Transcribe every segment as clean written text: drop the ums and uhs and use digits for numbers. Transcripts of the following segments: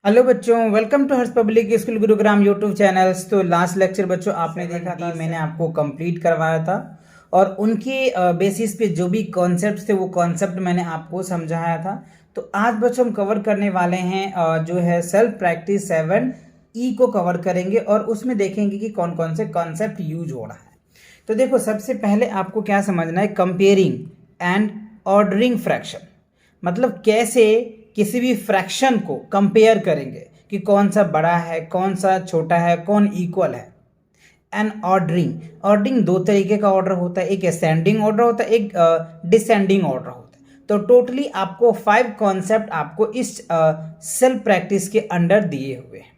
Hello बच्चों, welcome to Harsh public school Gurugram YouTube channels. तो last lecture बच्चों आपने देखा था, मैंने आपको कंप्लीट करवाया था और उनके बेसिस पे जो भी कॉन्सेप्ट्स थे वो कॉन्सेप्ट मैंने आपको समझाया था। तो आज बच्चों हम कवर करने वाले हैं जो है सेल्फ प्रैक्टिस 7E को कवर करेंगे और उसमें देखेंगे कि कौन कौन से कॉन्सेप्ट यूज हो रहा है। तो देखो, सबसे पहले आपको क्या समझना है, कंपेयरिंग एंड ऑर्डरिंग फ्रैक्शन। मतलब कैसे किसी भी फ्रैक्शन को कंपेयर करेंगे कि कौन सा बड़ा है, कौन सा छोटा है, कौन इक्वल है। एंड ऑर्डरिंग दो तरीके का ऑर्डर होता है, एक असेंडिंग ऑर्डर होता है, एक डिसेंडिंग ऑर्डर होता है। तो टोटली आपको 5 कॉन्सेप्ट आपको इस सेल्फ प्रैक्टिस के अंडर दिए हुए हैं।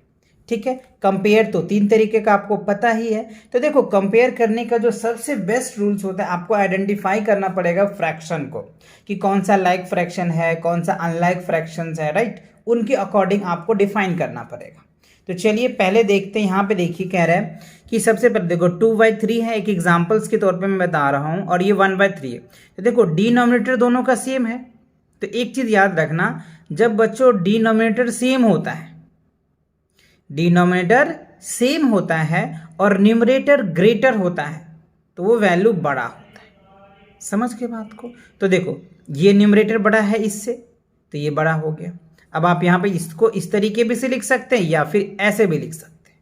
ठीक है, कंपेयर तो 3 तरीके का आपको पता ही है। तो देखो, कंपेयर करने का जो सबसे बेस्ट रूल्स होता है, आपको आइडेंटिफाई करना पड़ेगा फ्रैक्शन को कि कौन सा लाइक फ्रैक्शन है, कौन सा अनलाइक फ्रैक्शंस है, राइट। उनके अकॉर्डिंग आपको डिफाइन करना पड़ेगा। तो चलिए पहले देखते हैं। यहाँ पे देखिए, कह रहा है कि सबसे पहले देखो 2/3 है, एक एग्जाम्पल्स के तौर पे मैं बता रहा हूँ, और ये 1/3 है। तो देखो डिनोमिनेटर दोनों का सेम है। तो एक चीज याद रखना, जब बच्चों डिनोमिनेटर सेम होता है, डिनोमिनेटर सेम होता है और न्यूमरेटर ग्रेटर होता है, तो वो वैल्यू बड़ा होता है। समझ के बात को। तो देखो, ये न्यूमरेटर बड़ा है इससे, तो ये बड़ा हो गया। अब आप यहां पे इसको इस तरीके भी से लिख सकते हैं या फिर ऐसे भी लिख सकते हैं।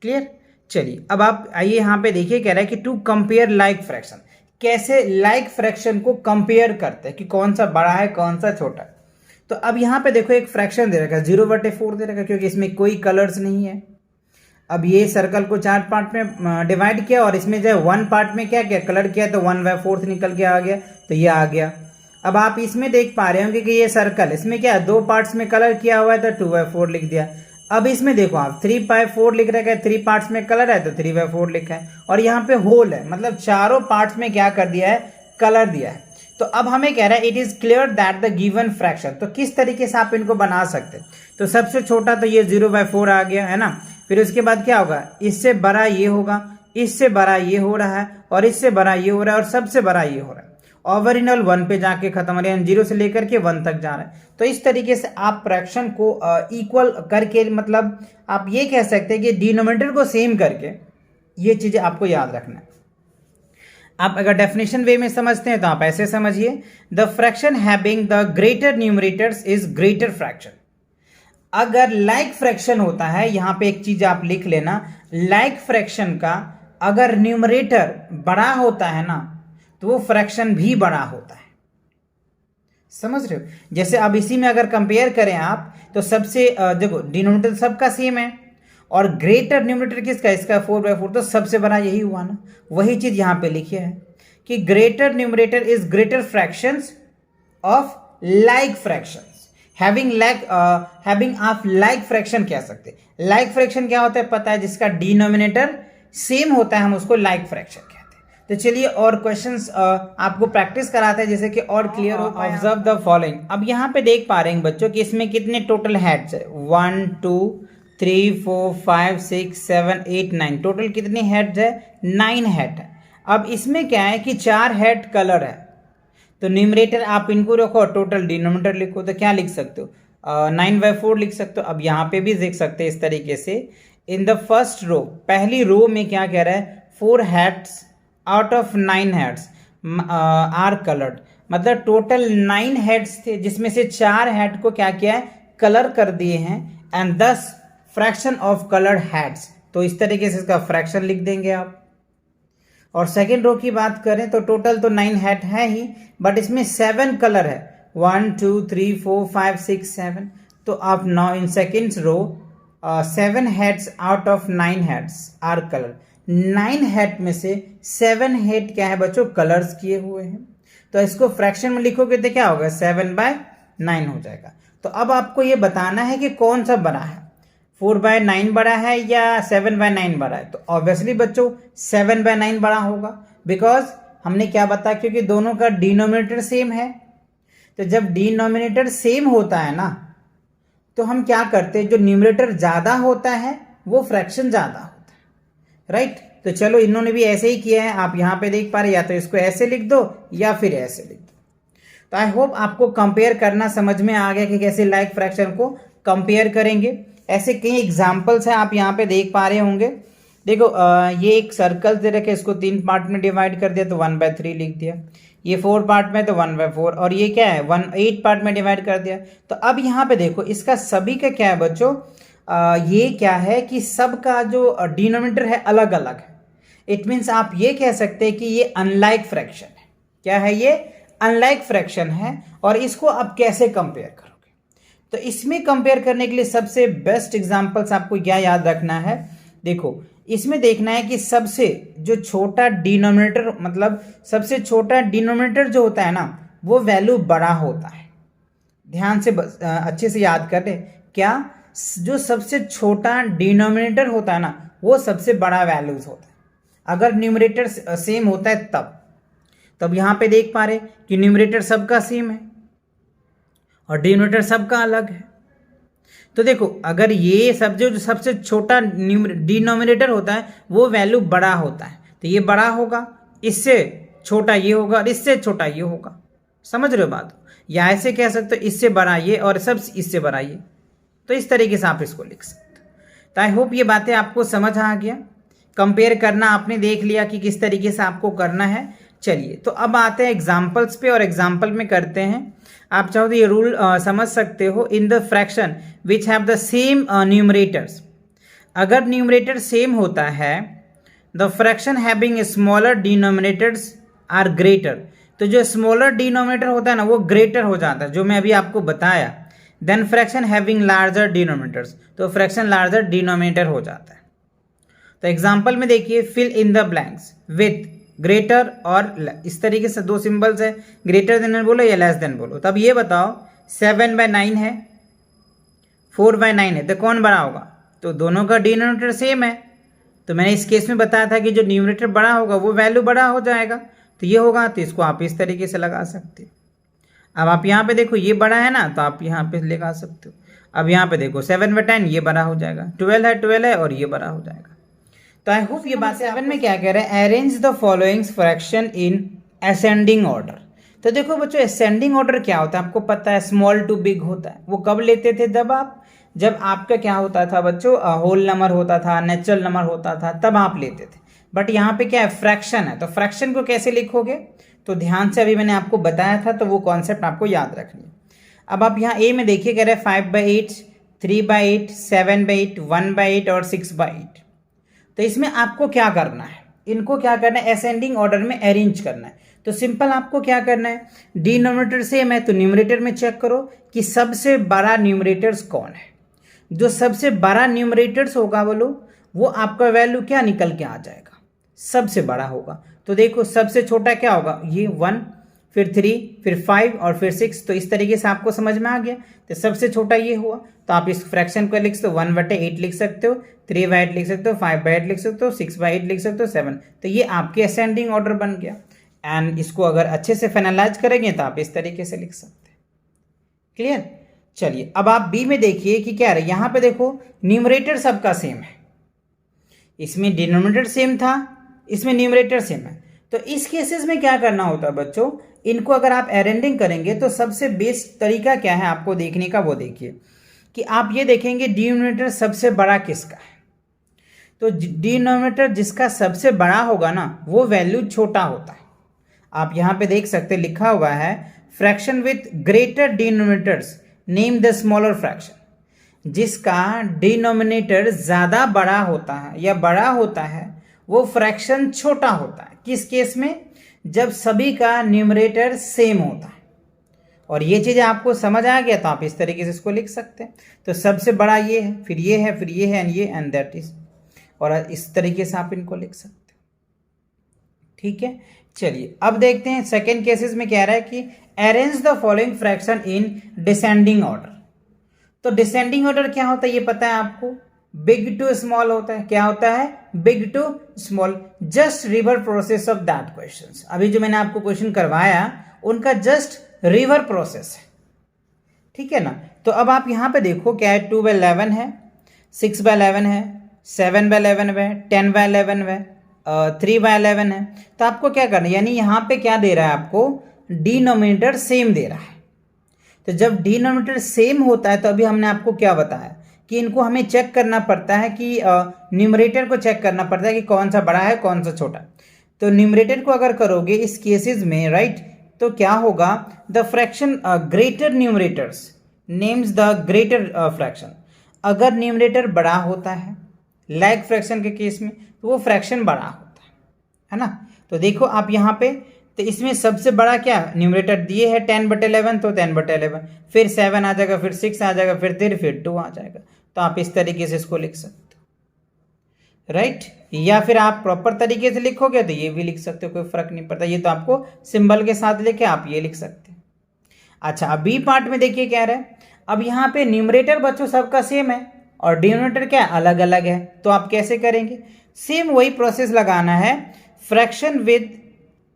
क्लियर। चलिए अब आप आइए, यहां पे देखिए, कह रहा है कि टू कंपेयर लाइक फ्रैक्शन। कैसे लाइक फ्रैक्शन को कंपेयर करते हैं कि कौन सा बड़ा है, कौन सा छोटा है। तो अब यहां पे देखो, एक फ्रैक्शन दे रखा है 0/4 दे रखा है, क्योंकि इसमें कोई कलर्स नहीं है। अब ये सर्कल को 4 पार्ट में डिवाइड किया और इसमें जो है 1 पार्ट में क्या किया, कलर किया, तो 1/4 निकल के आ गया, तो ये आ गया। अब आप इसमें देख पा रहे होंगे कि ये सर्कल, इसमें क्या है, 2 पार्ट्स में कलर किया हुआ है, तो 2/4 लिख दिया। अब इसमें देखो आप 3/4 लिख रखा है, 3 पार्ट्स में कलर है तो 3/4 लिखा है, और यहाँ पे होल है, मतलब चारों पार्ट्स में क्या कर दिया है, कलर दिया है। तो अब हमें कह रहा है it is clear that the given fraction. तो किस तरीके से आप इनको बना सकते हैं। तो सबसे छोटा तो ये 0/4 आ गया है ना। फिर उसके बाद क्या होगा, इससे बड़ा ये होगा, इससे बड़ा ये हो रहा है, और इससे बड़ा ये हो रहा है, और सबसे बड़ा ये हो रहा है। ओवरिनल 1 पे जाके खत्म हो रहा है, 0 से लेकर के 1 तक जा रहा है। तो इस तरीके से आप फ्रैक्शन को इक्वल करके, मतलब आप ये कह सकते हैं कि डिनोमिनेटर को सेम करके, ये चीजें आपको याद रखना है। आप अगर डेफिनेशन वे में समझते हैं तो आप ऐसे समझिए, the fraction having the greater numerators is greater fraction. अगर लाइक फ्रैक्शन होता है, यहां पे एक चीज आप लिख लेना, लाइक फ्रैक्शन का अगर न्यूमरेटर बड़ा होता है ना, तो वो फ्रैक्शन भी बड़ा होता है। समझ रहे हो। जैसे अब इसी में अगर कंपेयर करें आप, तो सबसे देखो डिनोमिनेटर सबका सेम है, और ग्रेटर न्यूमरेटर किसका, इसका 4/4, तो सबसे बड़ा यही हुआ ना। वही चीज यहां पे लिखी है कि greater numerator is greater fractions of like fractions. Having of like fraction कह सकते। लाइक फ्रैक्शन क्या होता है पता है, जिसका डिनोमिनेटर सेम होता है, हम उसको लाइक फ्रैक्शन कहते हैं। तो चलिए और क्वेश्चंस आपको प्रैक्टिस कराते हैं, जैसे कि और क्लियर हो। Observe the following. अब यहाँ पे देख पा रहे हैं बच्चों कि इसमें कितने टोटल हेड्स है, 1 2 3 4 5 6 7 8 9, टोटल कितने हेड्स है, 9 हेड है। अब इसमें क्या है कि 4 हेड कलर है, तो न्यूमरेटर आप इनको रखो, टोटल डिनोमिनेटर लिखो, तो क्या लिख सकते हो, 9/4 लिख सकते हो। अब यहाँ पे भी देख सकते हैं इस तरीके से, इन द फर्स्ट रो, पहली रो में क्या कह रहा है, 4 heads out of 9 heads are coloured. मतलब टोटल 9 हेड्स थे, जिसमें से 4 हेड को क्या किया है, कलर कर दिए हैं, and 10 fraction of coloured heads. तो इस तरीके से इसका फ्रैक्शन लिख देंगे आप। और सेकेंड रो की बात करें तो टोटल तो 9 हेड है ही, बट इसमें 7 कलर है, 1 2 3 4 5 6 7। तो आप now in second row 7 heads out of 9 heads are colour. 9 head में से 7 हेड क्या है बच्चों, कलर्स किए हुए हैं। तो इसको फ्रैक्शन में लिखोगे तो क्या होगा, 7/9 हो जाएगा। तो अब आपको ये बताना है कि कौन सा बड़ा है, 4/9 बड़ा है या 7/9 बड़ा है। तो ऑब्वियसली बच्चों 7/9 बड़ा होगा, बिकॉज हमने क्या बताया, क्योंकि दोनों का डिनोमिनेटर सेम है। तो जब डिनोमिनेटर सेम होता है ना, तो हम क्या करते हैं, जो न्यूमरेटर ज्यादा होता है वो फ्रैक्शन ज्यादा होता है, राइट। तो चलो इन्होंने भी ऐसे ही किया है, आप यहां पे देख पा रहे, या तो इसको ऐसे लिख दो या फिर ऐसे लिख दो। तो आई होप आपको कंपेयर करना समझ में आ गया कि कैसे लाइक फ्रैक्शन को कंपेयर करेंगे। ऐसे कई एग्जाम्पल्स हैं, आप यहाँ पे देख पा रहे होंगे। देखो ये एक सर्कल दे रखे, इसको 3 पार्ट में डिवाइड कर दिया तो 1/3 लिख दिया। ये 4 पार्ट में तो 1/4, और ये क्या है 8 पार्ट में डिवाइड कर दिया। तो अब यहाँ पे देखो इसका सभी का क्या है बच्चों, ये क्या है कि सब का जो डिनोमिनेटर है अलग अलग है। इट मीन्स आप ये कह सकते हैं कि ये अनलाइक फ्रैक्शन है। क्या है ये? अनलाइक फ्रैक्शन है। और इसको आप कैसे कंपेयर करोगे? तो इसमें कंपेयर करने के लिए सबसे बेस्ट एग्जांपल्स आपको क्या याद रखना है, देखो इसमें देखना है कि सबसे जो छोटा डिनोमिनेटर, मतलब सबसे छोटा डिनोमिनेटर जो होता है ना, वो वैल्यू बड़ा होता है। ध्यान से अच्छे से याद कर ले, क्या जो सबसे छोटा डिनोमिनेटर होता है ना, वो सबसे बड़ा वैल्यूज होता है। अगर न्यूमरेटर सेम होता है तब यहां पे देख पा रहे कि न्यूमरेटर सबका सेम है और डिनोमिनेटर सबका अलग है। तो देखो अगर ये सब जो सबसे छोटा डिनोमिनेटर होता है वो वैल्यू बड़ा होता है, तो ये बड़ा होगा, इससे छोटा ये होगा और इससे छोटा ये होगा। समझ रहे हो बात? या ऐसे कह सकते हो इससे बड़ा ये और सब इससे बड़ा ये। तो इस तरीके से आप इसको लिख सकते हो। तो आई होप ये बातें आपको समझ आ गया। कंपेयर करना आपने देख लिया कि किस तरीके से आपको करना है। चलिए तो अब आते हैं एग्जाम्पल्स पे, और एग्जाम्पल में करते हैं। आप चाहो तो ये रूल समझ सकते हो। In the fraction which have the same numerators, अगर न्यूमरेटर सेम होता है, the fraction having smaller denominators are greater, तो जो स्मॉलर डिनोमिनेटर होता है ना वो ग्रेटर हो जाता है, जो मैं अभी आपको बताया। Then fraction having larger denominators, तो फ्रैक्शन लार्जर डिनोमिनेटर हो जाता है। तो एग्जाम्पल में देखिए, fill in the blanks with greater और इस तरीके से दो सिंबल्स है, ग्रेटर देन बोलो या लेस देन बोलो। तब ये बताओ 7/9 है, 4/9 है, तो कौन बड़ा होगा? तो दोनों का डिनोमिनेटर सेम है, तो मैंने इस केस में बताया था कि जो न्यूमरेटर बड़ा होगा वो वैल्यू बड़ा हो जाएगा, तो ये होगा। तो इसको आप इस तरीके से लगा सकते हो। अब आप यहाँ पे देखो ये बड़ा है ना, तो आप यहाँ पे लगा सकते हो। अब यहाँ पे देखो 7/10 ये बड़ा हो जाएगा, 12 है और ये बड़ा हो जाएगा। तो आई होप ये बात 7 में क्या कह रहे हैं, arrange the following fraction in ascending order. तो देखो बच्चों असेंडिंग ऑर्डर क्या होता है आपको पता है, स्मॉल टू बिग होता है। वो कब लेते थे? जब आपका क्या होता था बच्चों, होल नंबर होता था, नेचुरल नंबर होता था, तब आप लेते थे। बट यहाँ पे क्या है, फ्रैक्शन है, तो फ्रैक्शन को कैसे लिखोगे? तो ध्यान से अभी मैंने आपको बताया था, तो वो कॉन्सेप्ट आपको याद रखनी है। अब आप यहाँ ए में देखिए कह रहे हैं 5/8, 3/8, 7/8, 1/8 और 6/8। तो इसमें आपको क्या करना है, इनको क्या करना है, असेंडिंग ऑर्डर में अरेंज करना है। तो सिंपल आपको क्या करना है, डिनोमिनेटर सेम है तो न्यूमरेटर में चेक करो कि सबसे बड़ा न्यूमरेटर्स कौन है। जो सबसे बड़ा न्यूमरेटर्स होगा बोलो, वो आपका वैल्यू क्या निकल के आ जाएगा, सबसे बड़ा होगा। तो देखो सबसे छोटा क्या होगा, ये 1, फिर 3, फिर 5 और फिर 6। तो इस तरीके से आपको समझ में आ गया। तो सबसे छोटा ये हुआ, तो आप इस फ्रैक्शन को लिख सकते हो, 1/8 लिख सकते हो, 3/8 लिख सकते हो, 5/8 लिख सकते हो, 6/8 लिख सकते हो, 7। तो ये आपके असेंडिंग ऑर्डर बन गया। एंड इसको अगर अच्छे से फाइनलाइज करेंगे तो आप इस तरीके से लिख सकते हैं। क्लियर? चलिए अब आप बी में देखिए कि क्या है। यहाँ पे देखो न्यूमरेटर सबका सेम है, इसमें डिनोमिनेटर सेम था, इसमें न्यूमरेटर सेम है। तो इस केसेस में क्या करना होता है बच्चों, इनको अगर आप अरेंजिंग करेंगे तो सबसे बेस्ट तरीका क्या है आपको देखने का, वो देखिए कि आप ये देखेंगे डिनोमिनेटर सबसे बड़ा किसका है। तो डिनोमिनेटर जिसका सबसे बड़ा होगा ना, वो वैल्यू छोटा होता है। आप यहाँ पे देख सकते लिखा हुआ है fraction with greater denominators name the smaller fraction. जिसका डिनोमिनेटर ज़्यादा बड़ा होता है या बड़ा होता है वो फ्रैक्शन छोटा होता है। किस केस में? जब सभी का न्यूमरेटर सेम होता है। और ये चीज़ आपको समझ आ गया तो आप इस तरीके से इसको लिख सकते हैं। तो सबसे बड़ा ये है, फिर ये है, फिर ये है एंड ये एंड दैट इज, और इस तरीके से आप इनको लिख सकते हैं। ठीक है, चलिए अब देखते हैं सेकेंड केसेस में क्या रहा है कि arrange the following fraction in descending order. तो डिसेंडिंग ऑर्डर क्या होता है ये पता है आपको, बिग टू स्मॉल होता है। क्या होता है? Big to small. Just reverse process of that question. अभी जो मैंने आपको क्वेश्चन करवाया उनका जस्ट रिवर प्रोसेस है। ठीक है ना? तो अब आप यहाँ पे देखो क्या है, 2/11 है, 6/11 है, 7/11 है, 10/11 है, 3/11 है। तो आपको क्या करना है, यानी यहाँ पे क्या दे रहा है आपको, डिनोमिनेटर सेम दे रहा है। तो जब डिनोमिनेटर सेम होता है तो अभी हमने आपको क्या बताया कि इनको हमें चेक करना पड़ता है कि न्यूमरेटर को चेक करना पड़ता है कि कौन सा बड़ा है कौन सा छोटा। तो न्यूमरेटर को अगर करोगे इस केसेस में राइट, तो क्या होगा, the fraction greater numerators names the greater fraction. अगर न्यूमरेटर बड़ा होता है लाइक फ्रैक्शन के केस में तो वो फ्रैक्शन बड़ा होता है ना। तो देखो आप यहाँ पे, तो इसमें सबसे बड़ा क्या न्यूमरेटर दिए है 10/11, तो 10/11, फिर 7 आ जाएगा, फिर 6 आ जाएगा, फिर 3, फिर 2 आ जाएगा। तो आप इस तरीके से इसको लिख सकते हो राइट, या फिर आप प्रॉपर तरीके से लिखोगे तो ये भी लिख सकते हो, कोई फर्क नहीं पड़ता। ये तो आपको सिंबल के साथ लेके आप ये लिख सकते हैं। अच्छा, अब बी पार्ट में देखिए क्या रहा है। अब यहाँ पे न्यूमरेटर बच्चों सबका सेम है और डिनोमिनेटर क्या अलग अलग है, तो आप कैसे करेंगे, सेम वही प्रोसेस लगाना है, fraction with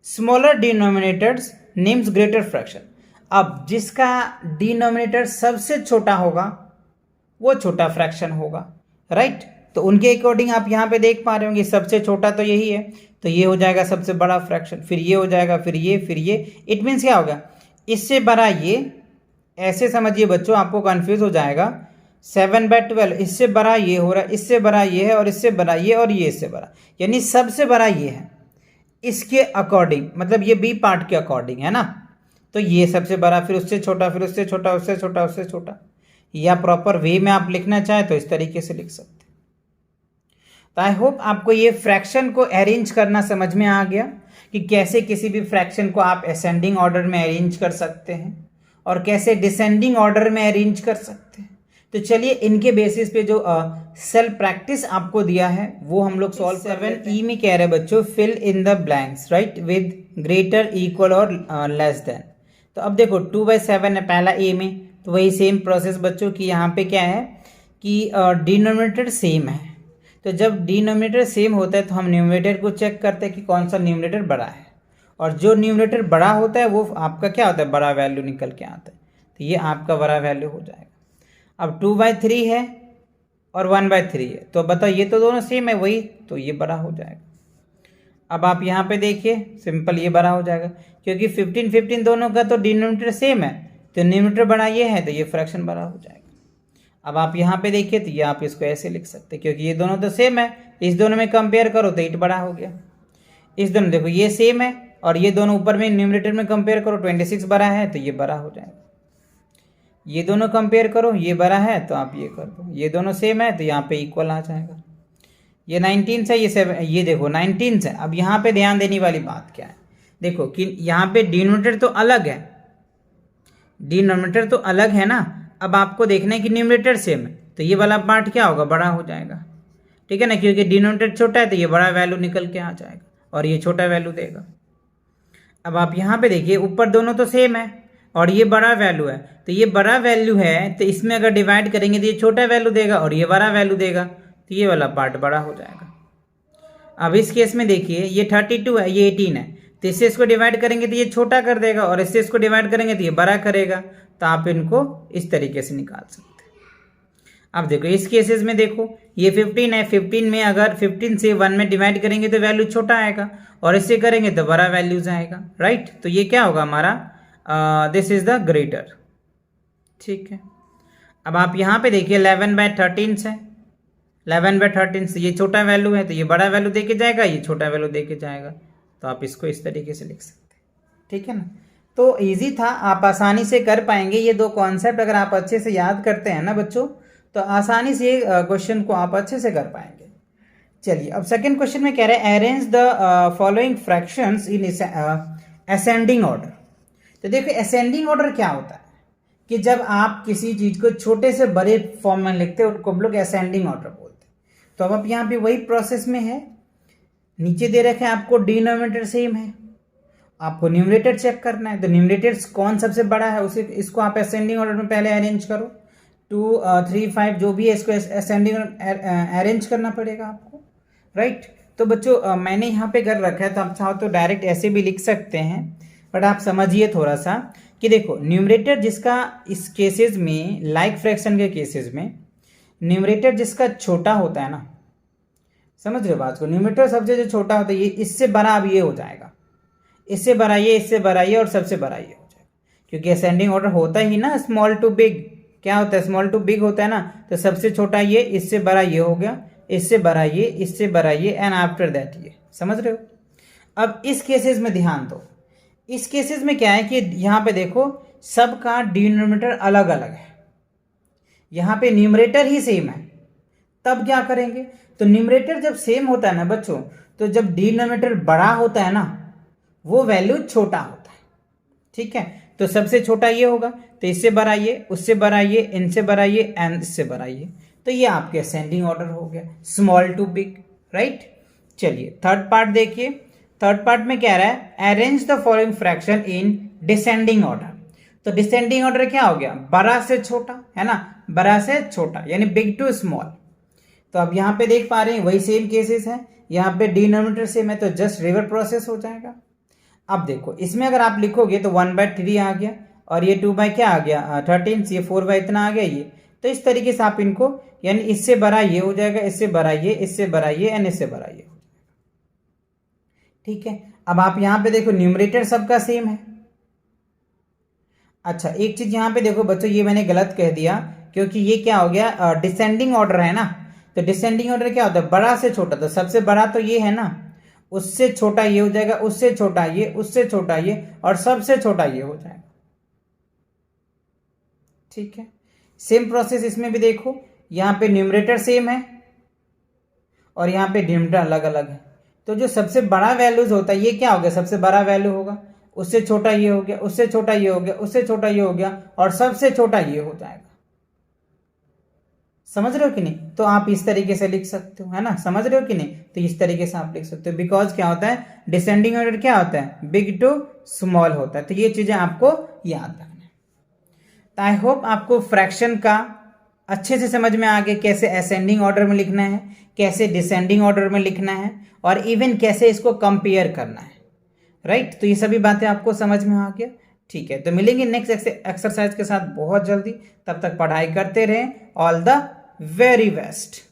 smaller denominators names greater fraction. अब जिसका डिनोमिनेटर सबसे छोटा होगा वो छोटा फ्रैक्शन होगा राइट। तो उनके अकॉर्डिंग आप यहाँ पे देख पा रहे होंगे सबसे छोटा तो यही है, तो ये हो जाएगा सबसे बड़ा फ्रैक्शन, फिर ये हो जाएगा, फिर ये। इट मीन्स क्या होगा, इससे बड़ा ये, ऐसे समझिए बच्चों आपको कंफ्यूज हो जाएगा। 7/12 इससे बड़ा ये हो रहा है, इससे बड़ा ये है, और इससे बड़ा ये, और ये इससे बड़ा, यानी सबसे बड़ा ये है इसके अकॉर्डिंग, मतलब ये बी पार्ट के अकॉर्डिंग है ना। तो ये सबसे बड़ा, फिर उससे छोटा, फिर उससे छोटा, उससे छोटा, उससे छोटा, या प्रॉपर वे में आप लिखना चाहें तो इस तरीके से लिख सकते हैं। तो आई होप आपको ये फ्रैक्शन को अरेंज करना समझ में आ गया कि कैसे किसी भी फ्रैक्शन को आप असेंडिंग ऑर्डर में अरेंज कर सकते हैं और कैसे डिसेंडिंग ऑर्डर में अरेंज कर सकते हैं। तो चलिए इनके बेसिस पे जो सेल्फ प्रैक्टिस आपको दिया है वो हम लोग सॉल्व कर रहे हैं। 7E में कह रहे हैं बच्चों fill in the blanks right with greater equal और लेस देन। तो अब देखो 2/7 है पहला ए में, तो वही सेम प्रोसेस बच्चों की यहाँ पे क्या है कि डिनोमिनेटर सेम है। तो जब डिनोमिनेटर सेम होता है तो हम न्यूमरेटर को चेक करते हैं कि कौन सा न्यूमरेटर बड़ा है, और जो न्यूमरेटर बड़ा होता है वो आपका क्या होता है, बड़ा वैल्यू निकल के आता है। तो ये आपका बड़ा वैल्यू हो जाएगा। अब 2/3 है और 1/3 है, तो बताओ ये तो दोनों सेम है वही, तो ये बड़ा हो जाएगा। अब आप यहाँ पे देखिए सिंपल ये बड़ा हो जाएगा, क्योंकि 15 दोनों का तो डिनोमिनेटर सेम है, तो न्यूमरेटर बड़ा ये है तो ये फ्रैक्शन बड़ा हो जाएगा। अब आप यहाँ पे देखिए तो ये आप इसको ऐसे लिख सकते हैं, क्योंकि ये दोनों तो सेम है, इस दोनों में कंपेयर करो तो 8 बड़ा हो गया। इस दोनों देखो ये सेम है और ये दोनों ऊपर में न्यूमरेटर में कंपेयर करो 26 बड़ा है तो ये बड़ा हो जाएगा। ये दोनों कंपेयर करो, ये बड़ा है तो आप ये कर दो, ये दोनों सेम है तो यहाँ पे इक्वल आ जाएगा। ये 19 है, ये 7, ये देखो 19 है। अब यहाँ पे ध्यान देने वाली बात क्या है, देखो कि यहाँ पे डिनोमिनेटर तो अलग है, डिनोमिनेटर तो अलग है ना। अब आपको देखना है कि न्यूमरेटर सेम है, तो ये वाला पार्ट क्या होगा, बड़ा हो जाएगा, ठीक है ना, क्योंकि डिनोमिनेटर छोटा है तो ये बड़ा वैल्यू निकल के आ जाएगा और ये छोटा वैल्यू देगा। अब आप यहाँ पे देखिए ऊपर दोनों तो सेम है और ये बड़ा वैल्यू है, तो ये बड़ा वैल्यू है तो इसमें अगर डिवाइड करेंगे तो ये छोटा वैल्यू देगा और ये बड़ा वैल्यू देगा, तो ये वाला पार्ट बड़ा हो जाएगा। अब इस केस में देखिए ये 32 है, ये 18 है, तो इससे इसको डिवाइड करेंगे तो ये छोटा कर देगा और इससे इसको डिवाइड करेंगे तो ये बड़ा करेगा। तो आप इनको इस तरीके से निकाल सकते हैं। अब देखो इस केसेस में देखो ये 15 है, 15 में अगर 15 से 1 में डिवाइड करेंगे तो वैल्यू छोटा आएगा और इससे करेंगे तो बड़ा वैल्यूज आएगा राइट। तो ये क्या होगा हमारा, दिस इज द ग्रेटर, ठीक है। अब आप यहाँ पे देखिए 11/13 से 11/13 से ये छोटा वैल्यू है तो ये बड़ा वैल्यू दे के जाएगा, ये छोटा वैल्यू दे के जाएगा। तो आप इसको इस तरीके से लिख सकते हैं, ठीक है ना। तो इजी था, आप आसानी से कर पाएंगे ये दो कॉन्सेप्ट। अगर आप अच्छे से याद करते हैं ना बच्चों तो आसानी से क्वेश्चन को आप अच्छे से कर पाएंगे। चलिए अब सेकंड क्वेश्चन में कह रहे हैं arrange the following fractions in ascending order. तो देखो असेंडिंग ऑर्डर क्या होता है कि जब आप किसी चीज को छोटे से बड़े फॉर्म में लिखते हैं उनको हम लोग असेंडिंग ऑर्डर बोलते हैं। तो अब आप यहाँ पे वही प्रोसेस में है, नीचे दे रखे हैं आपको डिनोमिनेटर सेम है, आपको न्यूमरेटर चेक करना है। तो न्यूमरेटर कौन सबसे बड़ा है उसे, इसको आप असेंडिंग ऑर्डर में पहले अरेंज करो, 2 3 5 जो भी है इसको असेंडिंग अरेंज करना पड़ेगा आपको राइट। तो बच्चों मैंने यहाँ पे कर रखा है, तो आप चाहो तो डायरेक्ट ऐसे भी लिख सकते हैं, बट आप समझिए थोड़ा सा कि देखो न्यूमरेटर जिसका इस केसेस में लाइक फ्रैक्शन के केसेस में न्यूमरेटर जिसका छोटा होता है ना, समझ रहे हो बात को, न्यूमरेटर सबसे जो छोटा होता है ये इससे बड़ा अब ये हो जाएगा, इससे बड़ा ये, इससे बड़ा ये और सबसे बड़ा ये हो जाएगा। क्योंकि असेंडिंग ऑर्डर होता ही ना स्मॉल टू बिग। क्या होता है? स्मॉल टू बिग होता है ना। तो सबसे छोटा ये, इससे बड़ा ये हो गया, इससे बड़ा ये, इससे बड़ा ये, एंड आफ्टर दैट ये। समझ रहे हो? अब इस केसेस में ध्यान दो। इस केसेस में क्या है कि यहाँ पे देखो सबका डिनोमिनेटर अलग अलग है, यहाँ पे न्यूमरेटर ही सेम है। तब क्या करेंगे? तो न्यूमरेटर जब सेम होता है ना बच्चों, तो जब डिनोमिनेटर बड़ा होता है ना, वो वैल्यू छोटा होता है। ठीक है, तो सबसे छोटा ये होगा, तो इससे बड़ा ये, उससे बड़ा ये, इनसे बड़ा ये, एंड इससे बड़ा ये। तो ये आपके असेंडिंग ऑर्डर हो गया, स्मॉल टू बिग, राइट। चलिए थर्ड पार्ट देखिए। थर्ड पार्ट में क्या रहा है? Arrange the following fraction in descending order. तो डिसेंडिंग ऑर्डर क्या हो गया? बड़ा से छोटा, है ना, बड़ा से छोटा, यानी बिग टू स्मॉल। तो अब यहाँ पे देख पा रहे हैं वही सेम केसेस है, यहाँ पे डिनोमिनेटर सेम है, तो जस्ट रिवर प्रोसेस हो जाएगा। अब देखो इसमें अगर आप लिखोगे तो 1/3 आ गया, और ये 2 क्या आ गया 13, ये 4 इतना आ गया ये। तो इस तरीके से आप इनको, यानी इससे बड़ा ये हो जाएगा, इससे बड़ा ये, इससे बड़ा ये, एंड इससे बड़ा ये हो जाएगा। ठीक है, अब आप यहाँ पे देखो न्यूमरेटर सबका सेम है। अच्छा एक चीज यहाँ पे देखो बच्चों, ये मैंने गलत कह दिया, क्योंकि ये क्या हो गया? डिसेंडिंग ऑर्डर है ना। तो डिसेंडिंग ऑर्डर क्या होता है? बड़ा से छोटा। तो सबसे बड़ा तो ये है ना, उससे छोटा ये हो जाएगा, उससे छोटा ये, उससे छोटा ये, और सबसे छोटा ये हो जाएगा। ठीक है, सेम प्रोसेस इसमें भी देखो, यहाँ पे न्यूमरेटर सेम है और यहाँ पे डिनोमिनेटर अलग अलग है। तो जो सबसे बड़ा वैल्यूज होता है ये क्या हो गया? सबसे बड़ा वैल्यू होगा, उससे छोटा ये हो गया, उससे छोटा ये हो गया, उससे छोटा ये हो गया, और सबसे छोटा ये हो जाएगा। समझ रहे हो कि नहीं? तो आप इस तरीके से लिख सकते हो, है ना। समझ रहे हो कि नहीं? तो इस तरीके से आप लिख सकते हो, बिकॉज क्या होता है? डिसेंडिंग ऑर्डर क्या होता है? बिग टू स्मॉल होता है। तो ये चीजें आपको याद रखना है। तो आई होप आपको फ्रैक्शन का अच्छे से समझ में आ गया, कैसे असेंडिंग ऑर्डर में लिखना है, कैसे डिसेंडिंग ऑर्डर में लिखना है, और इवन कैसे इसको कंपेयर करना है, राइट। तो ये सभी बातें आपको समझ में आ गया। ठीक है, तो मिलेंगे नेक्स्ट एक्सरसाइज के साथ बहुत जल्दी। तब तक पढ़ाई करते रहें। All the very best.